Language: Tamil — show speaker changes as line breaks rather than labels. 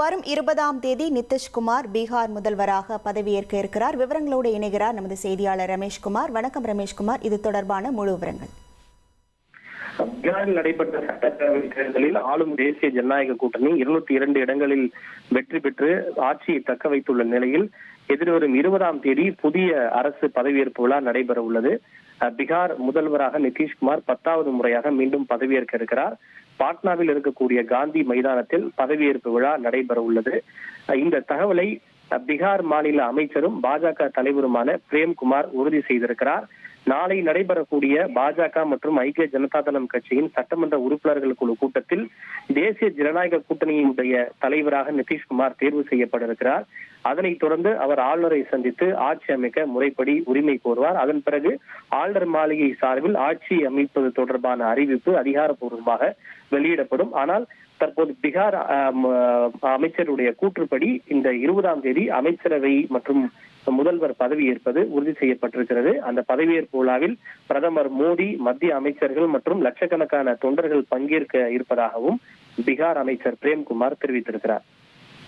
வரும் 20ஆம் தேதி நிதிஷ்குமார் பீகார் முதல்வராக பதவியேற்க இருக்கிறார். விவரங்களோடு இணைகிறார் நமது செய்தியாளர் ரமேஷ்குமார். வணக்கம் ரமேஷ்குமார், இது தொடர்பான முழு விவரங்கள்.
பீகாரில் நடைபெற்ற சட்டப்பேரவை தேர்தலில் ஆளும் தேசிய ஜனநாயக கூட்டணி 202 இடங்களில் வெற்றி பெற்று ஆட்சியை தக்க வைத்துள்ள நிலையில் எதிர்வரும் 20ஆம் தேதி புதிய அரசு பதவியேற்பு விழா நடைபெற உள்ளது. பீகார் முதல்வராக நிதிஷ்குமார் 10வது முறையாக மீண்டும் பதவியேற்க இருக்கிறார். பாட்னாவில் இருக்கக்கூடிய காந்தி மைதானத்தில் பதவியேற்பு விழா நடைபெற உள்ளது. இந்த தகவலை பீகார் மாநில அமைச்சரும் பாஜக தலைவருமான பிரேம்குமார் உறுதி செய்திருக்கிறார். நாளை நடைபெறக்கூடிய பாஜக மற்றும் ஐக்கிய ஜனதா தளம் கட்சியின் சட்டமன்ற உறுப்பினர்கள் குழு கூட்டத்தில் தேசிய ஜனநாயக கூட்டணியினுடைய தலைவராக நிதிஷ்குமார் தேர்வு செய்யப்பட இருக்கிறார். அதனைத் தொடர்ந்து அவர் ஆளுநரை சந்தித்து ஆட்சி அமைக்க முறைப்படி உரிமை கோருவார். அதன் பிறகு ஆளுநர் மாளிகை சார்பில் ஆட்சி அமைப்பது தொடர்பான அறிவிப்பு அதிகாரப்பூர்வமாக வெளியிடப்படும். ஆனால் தற்போது பீகார் அமைச்சருடைய கூற்றுப்படி இந்த 20ஆம் தேதி அமைச்சரவை மற்றும் முதல்வர் பதவியேற்பது உறுதி செய்யப்பட்டிருக்கிறது. அந்த பதவியேற்பு விழாவில் பிரதமர் மோடி, மத்திய அமைச்சர்கள் மற்றும் லட்சக்கணக்கான தொண்டர்கள் பங்கேற்க இருப்பதாகவும் பீகார் அமைச்சர் பிரேம்குமார் தெரிவித்திருக்கிறார்.